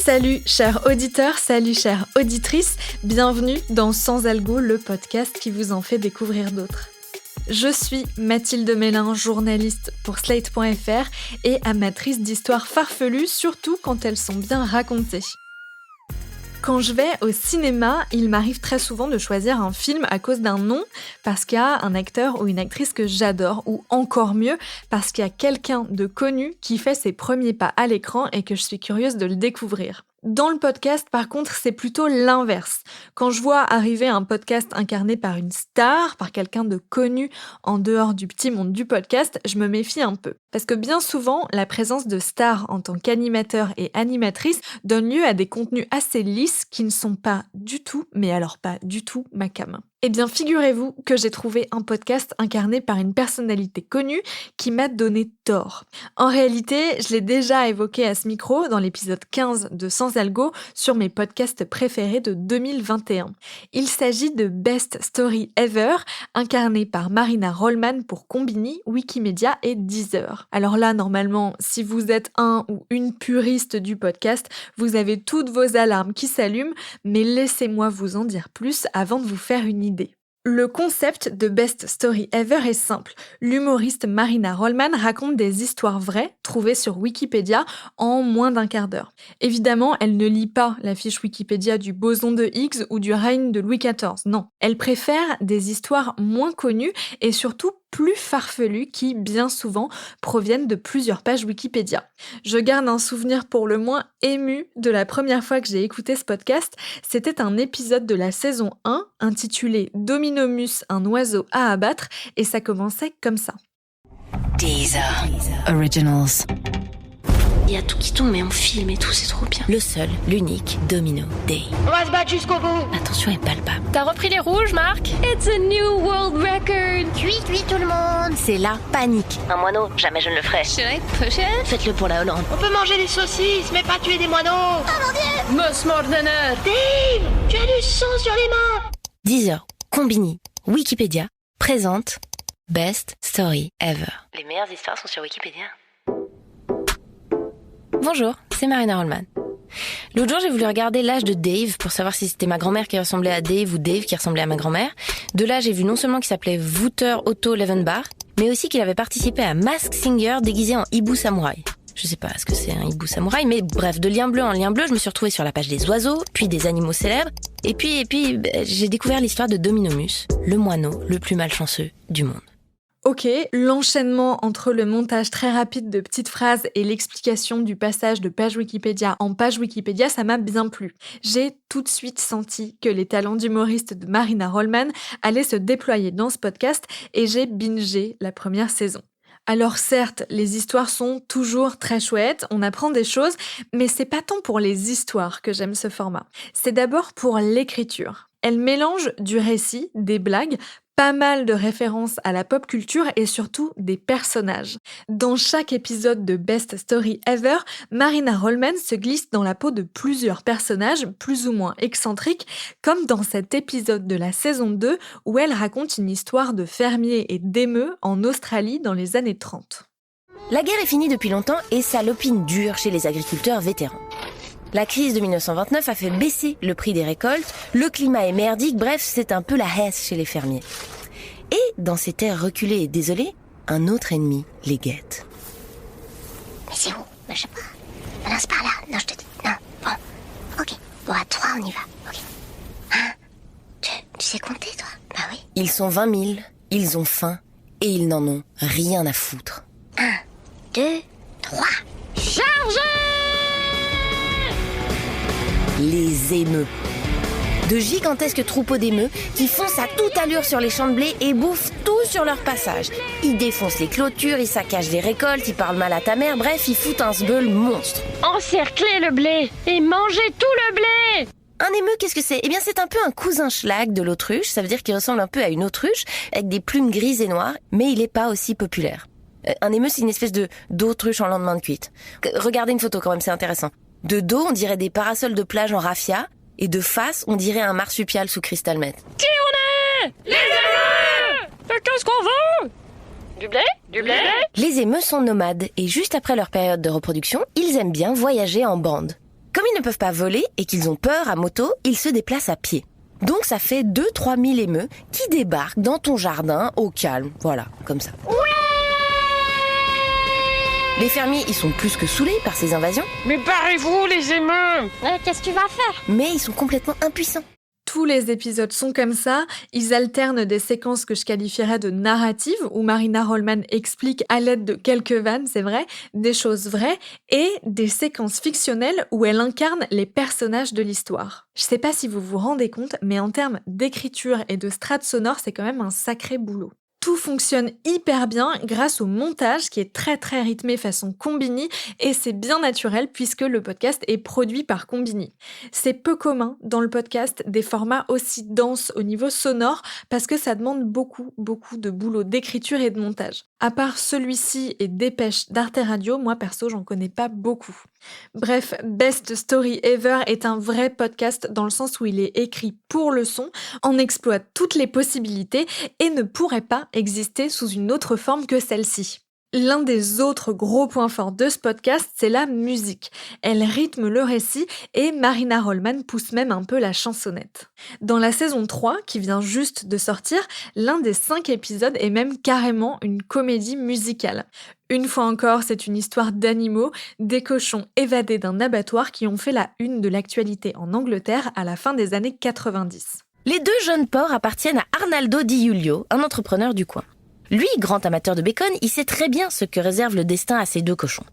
Salut chers auditeurs, salut chères auditrices, bienvenue dans Sans Algo, le podcast qui vous en fait découvrir d'autres. Je suis Mathilde Mélin, journaliste pour Slate.fr et amatrice d'histoires farfelues, surtout quand elles sont bien racontées. Quand je vais au cinéma, il m'arrive très souvent de choisir un film à cause d'un nom, parce qu'il y a un acteur ou une actrice que j'adore, ou encore mieux, parce qu'il y a quelqu'un de connu qui fait ses premiers pas à l'écran et que je suis curieuse de le découvrir. Dans le podcast, par contre, c'est plutôt l'inverse. Quand je vois arriver un podcast incarné par une star, par quelqu'un de connu en dehors du petit monde du podcast, je me méfie un peu. Parce que bien souvent, la présence de stars en tant qu'animateur et animatrice donne lieu à des contenus assez lisses qui ne sont pas du tout, mais alors pas du tout, ma came. Eh bien, figurez-vous que j'ai trouvé un podcast incarné par une personnalité connue qui m'a donné tort. En réalité, je l'ai déjà évoqué à ce micro dans l'épisode 15 de Sans Algo sur mes podcasts préférés de 2021. Il s'agit de Best Story Ever, incarné par Marina Rollman pour Konbini, Wikimedia et Deezer. Alors là, normalement, si vous êtes un ou une puriste du podcast, vous avez toutes vos alarmes qui s'allument, mais laissez-moi vous en dire plus avant de vous faire une idée. Le concept de Best Story Ever est simple. L'humoriste Marina Rollman raconte des histoires vraies trouvées sur Wikipédia en moins d'un quart d'heure. Évidemment, elle ne lit pas la fiche Wikipédia du boson de Higgs ou du règne de Louis XIV, non. Elle préfère des histoires moins connues et surtout plus farfelues qui, bien souvent, proviennent de plusieurs pages Wikipédia. Je garde un souvenir pour le moins ému de la première fois que j'ai écouté ce podcast. C'était un épisode de la saison 1 intitulé Dominomus, un oiseau à abattre, et ça commençait comme ça. Deezer Originals. Il y a tout qui tombe, mais on filme et tout, c'est trop bien. Le seul, l'unique Domino Day. On va se battre jusqu'au bout. La tension est palpable. T'as repris les rouges, Marc? It's a new world record. Cuit tout le monde. C'est la panique. Un moineau, jamais je ne le ferai. Should I push it? Faites-le pour la Hollande. On peut manger des saucisses, mais pas tuer des moineaux. Oh mon Dieu. Mossmordener. Dave, tu as du sang sur les mains. Deezer, Konbini, Wikipédia présente Best Story Ever. Les meilleures histoires sont sur Wikipédia. Bonjour, c'est Marina Rollman. L'autre jour, j'ai voulu regarder l'âge de Dave pour savoir si c'était ma grand-mère qui ressemblait à Dave ou Dave qui ressemblait à ma grand-mère. De là, j'ai vu non seulement qu'il s'appelait Wouter Otto Levenbach, mais aussi qu'il avait participé à Masked Singer déguisé en hibou samouraï. Je sais pas ce que c'est un hibou samouraï, mais bref, de lien bleu en lien bleu, je me suis retrouvée sur la page des oiseaux, puis des animaux célèbres, et puis j'ai découvert l'histoire de Dominomus, le moineau le plus malchanceux du monde. Ok, l'enchaînement entre le montage très rapide de petites phrases et l'explication du passage de page Wikipédia en page Wikipédia, ça m'a bien plu. J'ai tout de suite senti que les talents d'humoriste de Marina Rollman allaient se déployer dans ce podcast et j'ai bingé la première saison. Alors certes, les histoires sont toujours très chouettes, on apprend des choses, mais c'est pas tant pour les histoires que j'aime ce format. C'est d'abord pour l'écriture. Elle mélange du récit, des blagues, pas mal de références à la pop culture et surtout des personnages. Dans chaque épisode de Best Story Ever, Marina Rollman se glisse dans la peau de plusieurs personnages plus ou moins excentriques, comme dans cet épisode de la saison 2 où elle raconte une histoire de fermiers et d'émeux en Australie dans les années 30. La guerre est finie depuis longtemps et ça lopine dur chez les agriculteurs vétérans. La crise de 1929 a fait baisser le prix des récoltes, le climat est merdique, bref, c'est un peu la hesse chez les fermiers. Et dans ces terres reculées et désolées, un autre ennemi les guette. Mais c'est où? Je sais pas. Non, c'est par là. Non, je te dis. Non, bon. Ok. Bon, à 3, on y va. Ok. 1, 2, tu sais compter, toi? Bah oui. Ils sont 20 000, ils ont faim et ils n'en ont rien à foutre. 1, 2, 3. Chargez! Les émeux. De gigantesques troupeaux d'émeux qui foncent à toute allure sur les champs de blé et bouffent tout sur leur passage. Ils défoncent les clôtures, ils saccagent des récoltes, ils parlent mal à ta mère, bref, ils foutent un sbeul monstre. Encerclez le blé et mangez tout le blé! Un émeu, qu'est-ce que c'est? Eh bien, c'est un peu un cousin schlag de l'autruche, ça veut dire qu'il ressemble un peu à une autruche, avec des plumes grises et noires, mais il n'est pas aussi populaire. Un émeu, c'est une espèce d'autruche en lendemain de cuite. Regardez une photo quand même, c'est intéressant. De dos, on dirait des parasols de plage en raffia, et de face, on dirait un marsupial sous cristal meth. Qui on est? Les émeux! Qu'est-ce qu'on veut? Du blé? Du blé? Les émeux sont nomades, et juste après leur période de reproduction, ils aiment bien voyager en bande. Comme ils ne peuvent pas voler et qu'ils ont peur à moto, ils se déplacent à pied. Donc ça fait 2-3 000 émeus qui débarquent dans ton jardin au calme. Voilà, comme ça. Ouais. Les fermiers, ils sont plus que saoulés par ces invasions. Mais barrez-vous, les émeus! Qu'est-ce que tu vas faire? Mais ils sont complètement impuissants. Tous les épisodes sont comme ça, ils alternent des séquences que je qualifierais de narratives, où Marina Rollman explique à l'aide de quelques vannes, c'est vrai, des choses vraies, et des séquences fictionnelles où elle incarne les personnages de l'histoire. Je sais pas si vous vous rendez compte, mais en termes d'écriture et de strates sonores, c'est quand même un sacré boulot. Tout fonctionne hyper bien grâce au montage qui est très très rythmé façon Combini et c'est bien naturel puisque le podcast est produit par Combini. C'est peu commun dans le podcast des formats aussi denses au niveau sonore parce que ça demande beaucoup de boulot d'écriture et de montage. À part celui-ci et Dépêche d'Arte Radio, moi perso j'en connais pas beaucoup. Bref, Best Story Ever est un vrai podcast dans le sens où il est écrit pour le son, en exploite toutes les possibilités et ne pourrait pas exister sous une autre forme que celle-ci. L'un des autres gros points forts de ce podcast, c'est la musique. Elle rythme le récit et Marina Rollman pousse même un peu la chansonnette. Dans la saison 3, qui vient juste de sortir, l'un des 5 épisodes est même carrément une comédie musicale. Une fois encore, c'est une histoire d'animaux, des cochons évadés d'un abattoir qui ont fait la une de l'actualité en Angleterre à la fin des années 90. Les 2 jeunes porcs appartiennent à Arnaldo Di Giulio, un entrepreneur du coin. Lui, grand amateur de bacon, il sait très bien ce que réserve le destin à ces 2 cochons.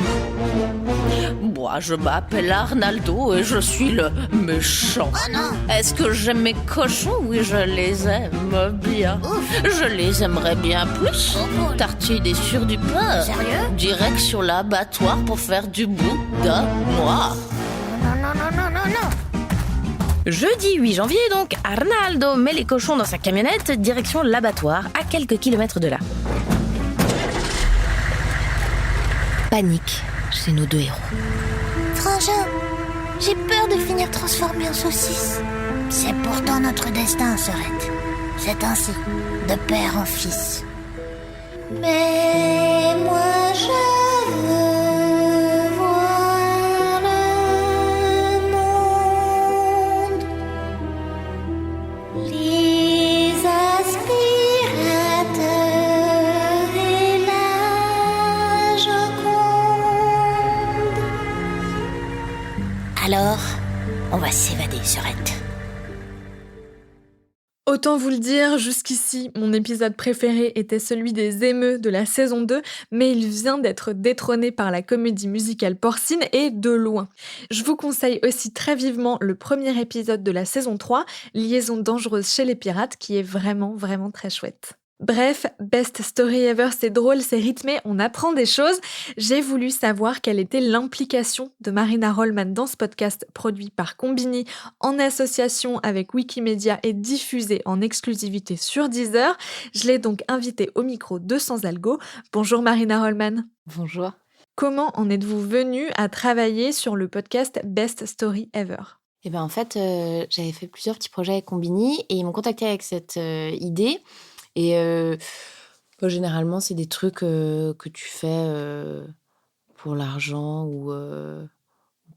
Moi, je m'appelle Arnaldo et je suis le méchant. Oh non! Est-ce que j'aime mes cochons? Oui, je les aime bien. Je les aimerais bien plus. Tartinés sur du pain. Sérieux? Direction l'abattoir pour faire du boudin noir. Non. Jeudi 8 janvier, donc, Arnaldo met les cochons dans sa camionnette, direction l'abattoir, à quelques kilomètres de là. Panique chez nos 2 héros. Frangin, j'ai peur de finir transformé en saucisse. C'est pourtant notre destin, Sorette. C'est ainsi, de père en fils. Mais moi je veux voir le monde. Les aspirateurs et la Joconde. Alors, on va s'évader, Sorette. Autant vous le dire, jusqu'ici, mon épisode préféré était celui des émeus de la saison 2, mais il vient d'être détrôné par la comédie musicale porcine et de loin. Je vous conseille aussi très vivement le premier épisode de la saison 3, Liaison dangereuse chez les pirates, qui est vraiment très chouette. Bref, Best Story Ever, c'est drôle, c'est rythmé, on apprend des choses. J'ai voulu savoir quelle était l'implication de Marina Rollman dans ce podcast produit par Combini en association avec Wikimedia et diffusé en exclusivité sur Deezer. Je l'ai donc invitée au micro de Sans Algo. Bonjour Marina Rollman. Bonjour. Comment en êtes-vous venue à travailler sur le podcast Best Story Ever ? Eh ben en fait, j'avais fait plusieurs petits projets avec Combini et ils m'ont contacté avec cette idée. Et généralement, c'est des trucs que tu fais pour l'argent ou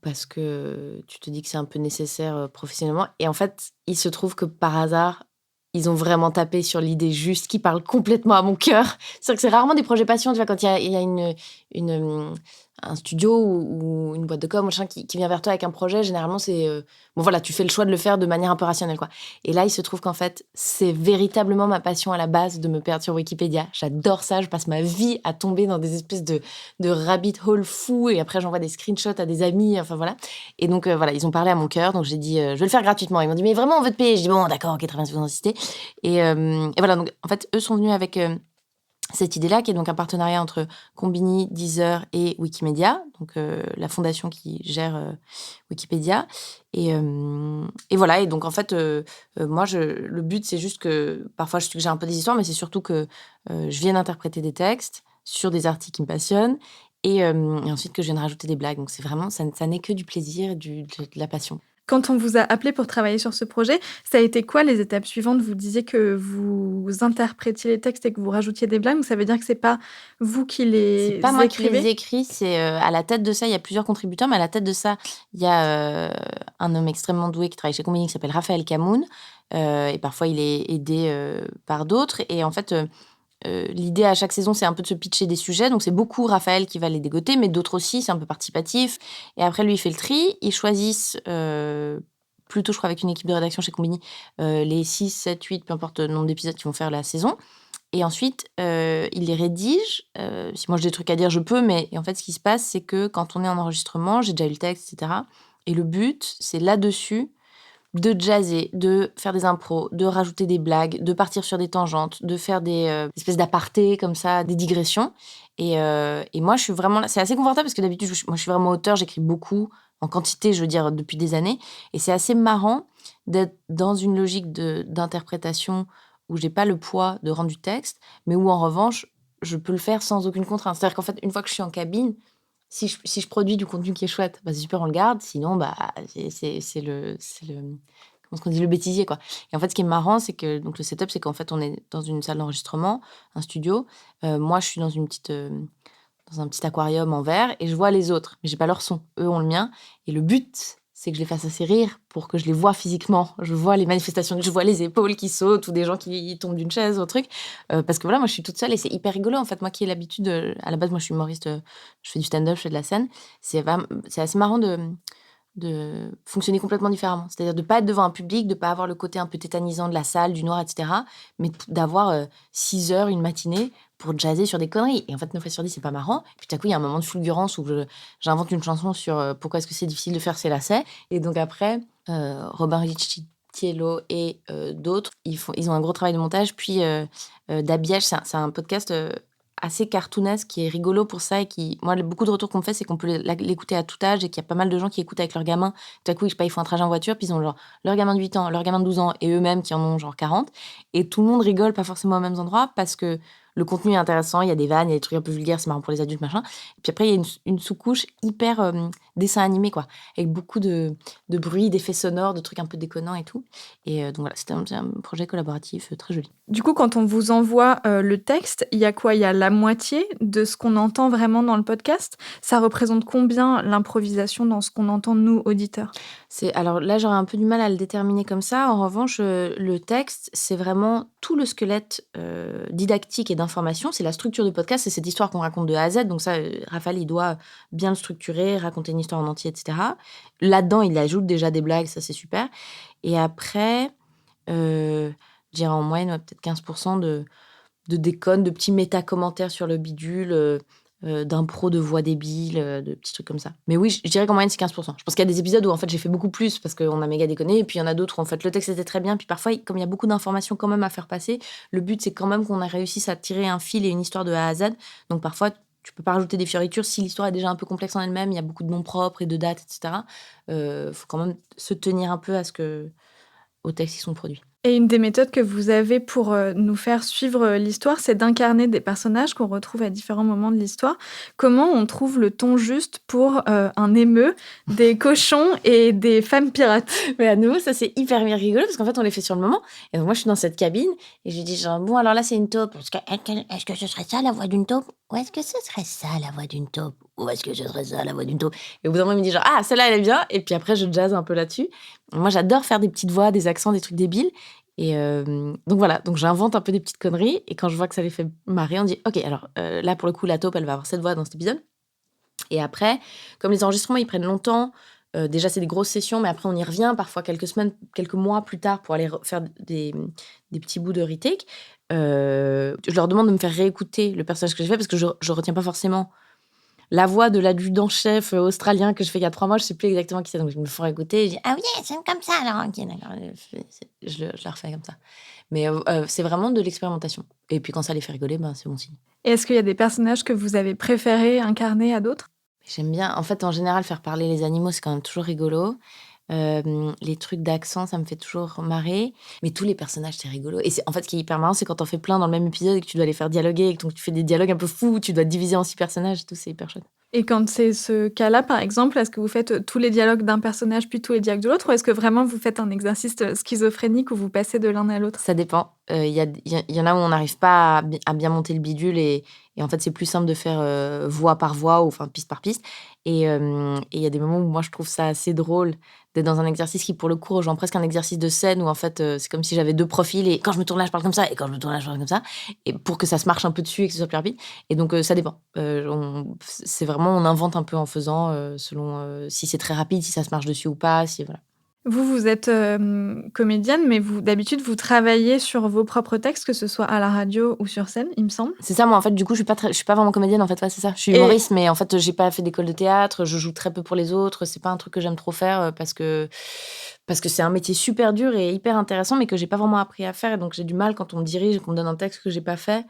parce que tu te dis que c'est un peu nécessaire professionnellement. Et en fait, il se trouve que par hasard, ils ont vraiment tapé sur l'idée juste qui parle complètement à mon cœur. C'est-à-dire que c'est rarement des projets passion, tu vois, quand il y a un studio ou une boîte de com machin, qui vient vers toi avec un projet, généralement, c'est... bon, voilà, tu fais le choix de le faire de manière un peu rationnelle, quoi. Et là, il se trouve qu'en fait, c'est véritablement ma passion à la base de me perdre sur Wikipédia. J'adore ça, je passe ma vie à tomber dans des espèces de rabbit hole fous, et après, j'envoie des screenshots à des amis, enfin voilà. Et donc, voilà, ils ont parlé à mon cœur, donc j'ai dit, je vais le faire gratuitement. Ils m'ont dit, mais vraiment, on veut te payer. Je dis, bon, d'accord, ok, très bien, si vous insistez. Et voilà, donc, en fait, eux sont venus avec... cette idée-là, qui est donc un partenariat entre Combini, Deezer et Wikimedia, donc la fondation qui gère Wikipédia. Et voilà, et donc en fait, moi, le but, c'est juste que parfois je suggère un peu des histoires, mais c'est surtout que je vienne interpréter des textes sur des articles qui me passionnent, et ensuite que je vienne rajouter des blagues. Donc c'est vraiment, ça n'est que du plaisir et de la passion. Quand on vous a appelé pour travailler sur ce projet, ça a été quoi les étapes suivantes? Vous disiez que vous interprétiez les textes et que vous rajoutiez des blagues, donc ça veut dire que c'est pas vous qui C'est les pas moi qui les écrivez? écris, c'est, à la tête de ça, il y a plusieurs contributeurs, mais à la tête de ça, il y a, un homme extrêmement doué qui travaille chez Combini qui s'appelle Raphaël Camoun, et parfois il est aidé, par d'autres et en fait, l'idée à chaque saison, c'est un peu de se pitcher des sujets, donc c'est beaucoup Raphaël qui va les dégoter, mais d'autres aussi, c'est un peu participatif et après lui, il fait le tri. Ils choisissent, plutôt je crois avec une équipe de rédaction chez Combini, les 6, 7, 8, peu importe le nombre d'épisodes qu'ils vont faire la saison et ensuite, il les rédige. Si moi j'ai des trucs à dire, je peux, mais et en fait, ce qui se passe, c'est que quand on est en enregistrement, j'ai déjà eu le texte et cetera et le but, c'est là-dessus de jazzer, de faire des impros, de rajouter des blagues, de partir sur des tangentes, de faire des espèces d'apartés comme ça, des digressions. Et moi, je suis vraiment là. C'est assez confortable parce que d'habitude, moi, je suis vraiment auteur, j'écris beaucoup, en quantité, je veux dire, depuis des années. Et c'est assez marrant d'être dans une logique d'interprétation où j'ai pas le poids de rendre du texte, mais où en revanche, je peux le faire sans aucune contrainte. C'est-à-dire qu'en fait, une fois que je suis en cabine, si je produis du contenu qui est chouette, bah, c'est super, on le garde. Sinon, bah, c'est le comment est-ce qu'on dit? Le bêtisier, quoi. Et en fait, ce qui est marrant, c'est que donc le setup, c'est qu'en fait, on est dans une salle d'enregistrement, un studio. Moi, je suis dans un petit aquarium en verre et je vois les autres, mais j'ai pas leur son. Eux ont le mien et le but, c'est que je les fasse assez rire pour que je les vois physiquement. Je vois les manifestations, je vois les épaules qui sautent ou des gens qui tombent d'une chaise ou un truc. Parce que voilà, moi, je suis toute seule et c'est hyper rigolo, en fait. Moi qui ai l'habitude, à la base, moi, je suis humoriste, je fais du stand-up, je fais de la scène. C'est assez marrant de fonctionner complètement différemment. C'est-à-dire de pas être devant un public, de pas avoir le côté un peu tétanisant de la salle, du noir, etc. Mais d'avoir 6 heures, une matinée pour jazzer sur des conneries. Et en fait, 9 fois sur 10, c'est pas marrant. Et puis tout à coup, il y a un moment de fulgurance où j'invente une chanson sur pourquoi est-ce que c'est difficile de faire ses lacets. Et donc après, Robin Ricciello et d'autres, ils ont un gros travail de montage. Puis Dabiège, c'est un podcast assez cartoonesque qui est rigolo pour ça et qui moi beaucoup de retours qu'on me fait c'est qu'on peut l'écouter à tout âge et qu'il y a pas mal de gens qui écoutent avec leurs gamins tout à coup je sais pas ils font un trajet en voiture puis ils ont genre leur gamin de 8 ans leur gamin de 12 ans et eux-mêmes qui en ont genre 40 et tout le monde rigole pas forcément aux mêmes endroits parce que le contenu est intéressant, il y a des vannes, il y a des trucs un peu vulgaires, c'est marrant pour les adultes, machin. Et puis après, il y a une sous-couche hyper dessin animé, quoi, avec beaucoup de bruit, d'effets sonores, de trucs un peu déconnants et tout. Et donc voilà, c'était un projet collaboratif très joli. Du coup, quand on vous envoie le texte, il y a quoi? Il y a la moitié de ce qu'on entend vraiment dans le podcast? Ça représente combien l'improvisation dans ce qu'on entend, nous, auditeurs? Alors là, j'aurais un peu du mal à le déterminer comme ça. En revanche, le texte, c'est vraiment tout le squelette didactique et d'information. C'est la structure du podcast, c'est cette histoire qu'on raconte de A à Z. Donc ça, Raphaël, il doit bien le structurer, raconter une histoire en entier, etc. Là-dedans, il ajoute déjà des blagues, ça c'est super. Et après, je dirais en moyenne, peut-être 15% de déconnes, de petits méta-commentaires sur le bidule, d'impro de voix débiles, de petits trucs comme ça. Mais oui, je dirais qu'en moyenne, c'est 15%. Je pense qu'il y a des épisodes où, en fait, j'ai fait beaucoup plus parce qu'on a méga déconné. Et puis, il y en a d'autres où, en fait, le texte était très bien. Puis parfois, comme il y a beaucoup d'informations quand même à faire passer, le but, c'est quand même qu'on a réussi à tirer un fil et une histoire de A à Z. Donc, parfois, tu peux pas rajouter des fioritures si l'histoire est déjà un peu complexe en elle-même. Il y a beaucoup de noms propres et de dates, etc. Faut quand même se tenir un peu aux textes qui sont produits. Et une des méthodes que vous avez pour nous faire suivre l'histoire, c'est d'incarner des personnages qu'on retrouve à différents moments de l'histoire. Comment on trouve le ton juste pour un émeu, des cochons et des femmes pirates? Mais à nouveau, ça c'est hyper rigolo parce qu'en fait on les fait sur le moment. Et donc moi je suis dans cette cabine et je lui dis genre bon alors là c'est une taupe. Est-ce que ce serait ça la voix d'une taupe? Ou est-ce que ce serait ça la voix d'une taupe? Ou est-ce que ce serait ça la voix d'une taupe? Et au bout d'un moment il me dit genre ah celle-là elle est bien. Et puis après je jazz un peu là-dessus. Moi j'adore faire des petites voix, des accents, des trucs débiles. Et donc voilà, donc j'invente un peu des petites conneries et quand je vois que ça les fait marrer, on dit ok alors là pour le coup la taupe elle va avoir cette voix dans cet épisode. Et après, comme les enregistrements ils prennent longtemps, déjà c'est des grosses sessions, mais après on y revient parfois quelques semaines, quelques mois plus tard pour aller faire des petits bouts de retake. Je leur demande de me faire réécouter le personnage que j'ai fait parce que je retiens pas forcément la voix de l'adjudant-chef australien que je fais il y a 3 mois, je sais plus exactement qui c'est, donc je me fais écouter et je dis Ah oui, c'est comme ça alors. Ok, d'accord. je la refais comme ça. Mais c'est vraiment de l'expérimentation. Et puis quand ça les fait rigoler, ben, c'est bon signe. Et est-ce qu'il y a des personnages que vous avez préféré incarner à d'autres? J'aime bien, en fait, en général, faire parler les animaux, c'est quand même toujours rigolo. Les trucs d'accent, ça me fait toujours marrer. Mais tous les personnages, c'est rigolo. Et en fait, ce qui est hyper marrant, c'est quand t'en fais plein dans le même épisode et que tu dois les faire dialoguer et que donc tu fais des dialogues un peu fous, tu dois te diviser en 6 personnages et tout, c'est hyper chouette. Et quand c'est ce cas-là, par exemple, est-ce que vous faites tous les dialogues d'un personnage puis tous les dialogues de l'autre ou est-ce que vraiment vous faites un exercice schizophrénique où vous passez de l'un à l'autre? Ça dépend. Il y en a où on n'arrive pas à bien monter le bidule et en fait, c'est plus simple de faire voix par voix ou enfin piste par piste. Et il y a des moments où moi, je trouve ça assez drôle d'être dans un exercice qui, pour le coup, rejoint presque un exercice de scène où en fait, c'est comme si j'avais 2 profils et quand je me tourne là, je parle comme ça et quand je me tourne là, je parle comme ça et pour que ça se marche un peu dessus et que ce soit plus rapide. Et donc ça dépend. C'est vraiment on invente un peu en faisant, selon, si c'est très rapide, si ça se marche dessus ou pas, si voilà. Vous êtes, comédienne, mais d'habitude, vous travaillez sur vos propres textes, que ce soit à la radio ou sur scène, il me semble? C'est ça, moi, en fait, du coup, je suis pas vraiment comédienne, en fait, ouais, c'est ça. Je suis Et humoriste, mais en fait, j'ai pas fait d'école de théâtre, je joue très peu pour les autres, c'est pas un truc que j'aime trop faire, parce que c'est un métier super dur et hyper intéressant, mais que j'ai pas vraiment appris à faire et donc j'ai du mal quand on me dirige et qu'on me donne un texte que j'ai pas fait,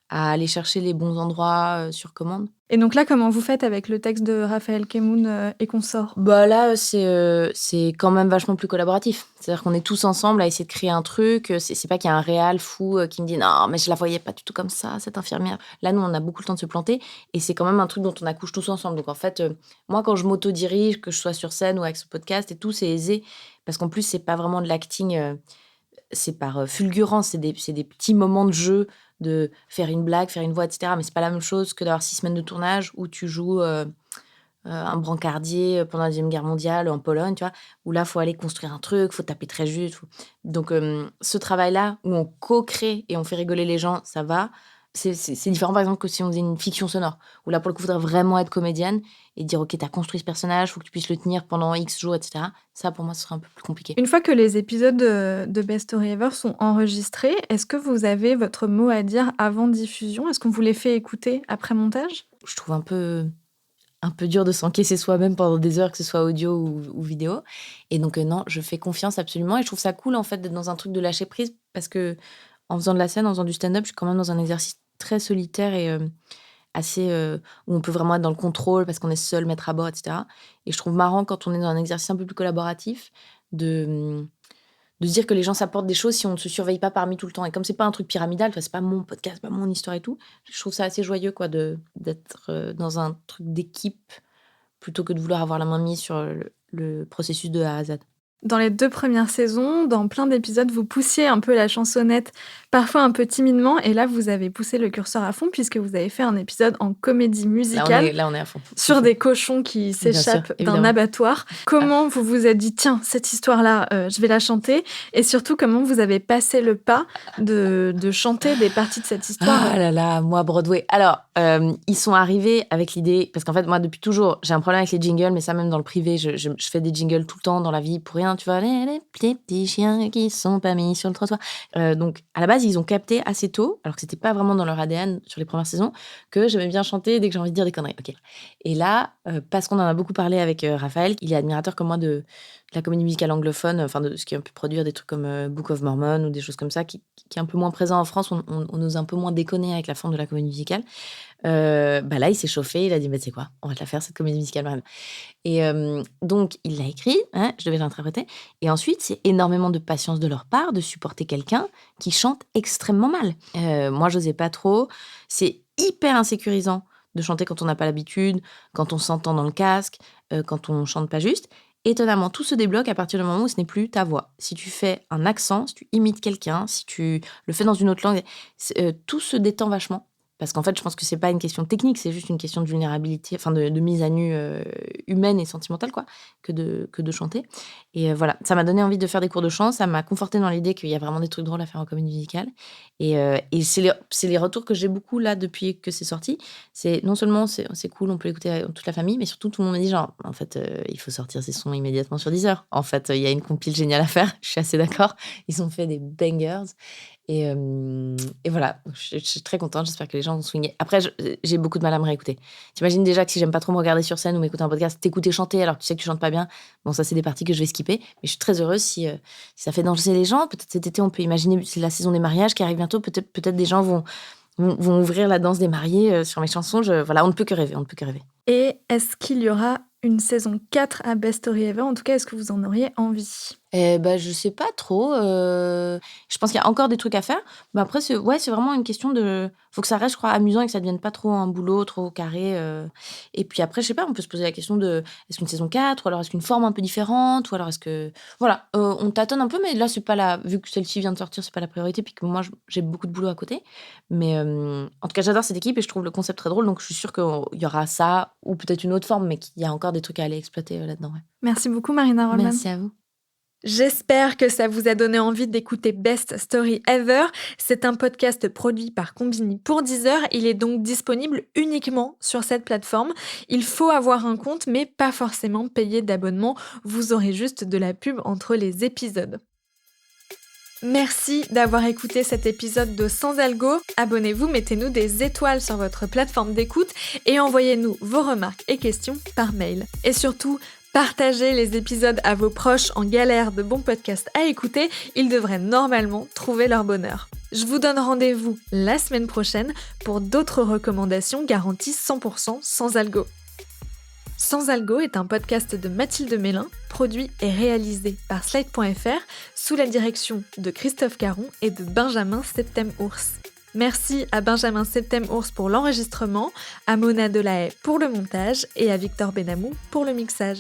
à aller chercher les bons endroits, sur commande. et donc là, comment vous faites avec le texte de Raphaël Kemoun, et consorts? Bah là, c'est quand même vachement plus collaboratif. C'est-à-dire qu'on est tous ensemble à essayer de créer un truc. C'est pas qu'il y a un réal fou qui me dit non, mais je la voyais pas du tout comme ça, cette infirmière. Là, nous, on a beaucoup le temps de se planter et c'est quand même un truc dont on accouche tous ensemble. Donc en fait, moi, quand je m'auto-dirige, que je sois sur scène ou avec ce podcast et tout, c'est aisé parce qu'en plus, c'est pas vraiment de l'acting. C'est par fulgurance, c'est des petits moments de jeu, de faire une blague, faire une voix, etc. Mais c'est pas la même chose que d'avoir 6 semaines de tournage où tu joues un brancardier pendant la Deuxième Guerre mondiale en Pologne, tu vois, où là, il faut aller construire un truc, il faut taper très juste. Donc, ce travail-là, où on co-crée et on fait rigoler les gens, ça va. C'est différent, par exemple, que si on faisait une fiction sonore, où là, pour le coup, il faudrait vraiment être comédienne et dire, OK, t'as construit ce personnage, il faut que tu puisses le tenir pendant X jours, etc. Ça, pour moi, ce serait un peu plus compliqué. Une fois que les épisodes de Best Story Ever sont enregistrés, est-ce que vous avez votre mot à dire avant diffusion? Est-ce qu'on vous les fait écouter après montage? Je trouve un peu dur de s'encaisser soi-même pendant des heures, que ce soit audio ou vidéo. Et donc, non, je fais confiance absolument. Et je trouve ça cool, en fait, d'être dans un truc de lâcher prise parce que en faisant de la scène, en faisant du stand-up, je suis quand même dans un exercice très solitaire et assez où on peut vraiment être dans le contrôle parce qu'on est seul, maître à bord, etc. Et je trouve marrant quand on est dans un exercice un peu plus collaboratif de se dire que les gens s'apportent des choses si on ne se surveille pas parmi tout le temps. Et comme c'est pas un truc pyramidal, c'est pas mon podcast, pas mon histoire et tout, je trouve ça assez joyeux quoi, d'être dans un truc d'équipe plutôt que de vouloir avoir la main mise sur le processus de A à Z. Dans les 2 premières saisons, dans plein d'épisodes, vous poussiez un peu la chansonnette, parfois un peu timidement et là, vous avez poussé le curseur à fond puisque vous avez fait un épisode en comédie musicale Là, on est à fond. sur des cochons qui Bien sûr, s'échappent d'un évidemment. abattoir. Comment vous vous êtes dit: «Tiens, cette histoire-là, je vais la chanter» et surtout, comment vous avez passé le pas de chanter des parties de cette histoire? Ah là là, moi, Broadway. Alors, ils sont arrivés avec l'idée, parce qu'en fait, moi, depuis toujours, j'ai un problème avec les jingles, mais ça, même dans le privé, je fais des jingles tout le temps dans la vie pour rien, tu vois, les petits chiens qui sont pas mis sur le trottoir. Donc, à la base, ils ont capté assez tôt, alors que c'était pas vraiment dans leur ADN sur les premières saisons, que j'aimais bien chanter dès que j'ai envie de dire des conneries. Ok. Et là, parce qu'on en a beaucoup parlé avec Raphaël, il est admirateur comme moi de la comédie musicale anglophone, enfin de ce qui a pu produire des trucs comme Book of Mormon ou des choses comme ça, qui est un peu moins présent en France. On ose un peu moins déconner avec la forme de la comédie musicale. Bah là, il s'est chauffé, il a dit, bah, tu sais quoi, on va te la faire, cette comédie musicale, madame. Et donc, il l'a écrit, hein, je devais l'interpréter. Et ensuite, c'est énormément de patience de leur part de supporter quelqu'un qui chante extrêmement mal. Moi, j'osais pas trop. C'est hyper insécurisant de chanter quand on n'a pas l'habitude, quand on s'entend dans le casque, quand on chante pas juste. Étonnamment, tout se débloque à partir du moment où ce n'est plus ta voix. Si tu fais un accent, si tu imites quelqu'un, si tu le fais dans une autre langue, tout se détend vachement. Parce qu'en fait, je pense que c'est pas une question technique, c'est juste une question de vulnérabilité, enfin de mise à nu humaine et sentimentale, quoi, que de chanter. Et voilà, ça m'a donné envie de faire des cours de chant, ça m'a conforté dans l'idée qu'il y a vraiment des trucs drôles à faire en comédie musicale. Et c'est les retours que j'ai beaucoup là depuis que c'est sorti. C'est non seulement c'est cool, on peut l'écouter avec toute la famille, mais surtout tout le monde me dit genre, en fait, il faut sortir ces sons immédiatement sur Deezer. En fait, il y a une compile géniale à faire, je suis assez d'accord. Ils ont fait des bangers. Et voilà, je suis très contente, j'espère que les gens vont swinguer. Après, j'ai beaucoup de mal à me réécouter. T'imagines déjà que si j'aime pas trop me regarder sur scène ou m'écouter un podcast, t'écouter chanter alors que tu sais que tu chantes pas bien, bon, ça c'est des parties que je vais skipper, mais je suis très heureuse si ça fait danser les gens. Peut-être cet été, on peut imaginer, c'est la saison des mariages qui arrive bientôt, peut-être des gens vont ouvrir la danse des mariés sur mes chansons. Voilà, on ne peut que rêver, on ne peut que rêver. Et est-ce qu'il y aura une saison 4 à Best Story Ever? En tout cas, est-ce que vous en auriez envie? Je sais pas trop. Je pense qu'il y a encore des trucs à faire. Mais après, c'est vraiment une question de... Faut que ça reste, je crois, amusant et que ça devienne pas trop un boulot, trop carré. Et puis après, je sais pas, on peut se poser la question de est-ce qu'une saison 4 ou alors est-ce qu'une forme un peu différente ou alors est-ce que... Voilà, on tâtonne un peu, mais là, c'est pas la... Vu que celle-ci vient de sortir, c'est pas la priorité, puis que moi, j'ai beaucoup de boulot à côté. Mais en tout cas, j'adore cette équipe et je trouve le concept très drôle, donc je suis sûre qu'il y aura ça ou peut-être une autre forme, mais qu'il y a encore des trucs à aller exploiter là-dedans. Ouais. Merci beaucoup, Marina Rollman. Merci à vous. J'espère que ça vous a donné envie d'écouter Best Story Ever. C'est un podcast produit par Combini pour Deezer. Il est donc disponible uniquement sur cette plateforme. Il faut avoir un compte, mais pas forcément payer d'abonnement. Vous aurez juste de la pub entre les épisodes. Merci d'avoir écouté cet épisode de Sans Algo. Abonnez-vous, mettez-nous des étoiles sur votre plateforme d'écoute et envoyez-nous vos remarques et questions par mail. Et surtout, partagez les épisodes à vos proches en galère de bons podcasts à écouter, ils devraient normalement trouver leur bonheur. Je vous donne rendez-vous la semaine prochaine pour d'autres recommandations garanties 100% sans algo. Sans Algo est un podcast de Mathilde Mélin, produit et réalisé par Slate.fr sous la direction de Christophe Caron et de Benjamin Septem-Ours. Merci à Benjamin Septem-Ours pour l'enregistrement, à Mona Delahaye pour le montage et à Victor Benamou pour le mixage.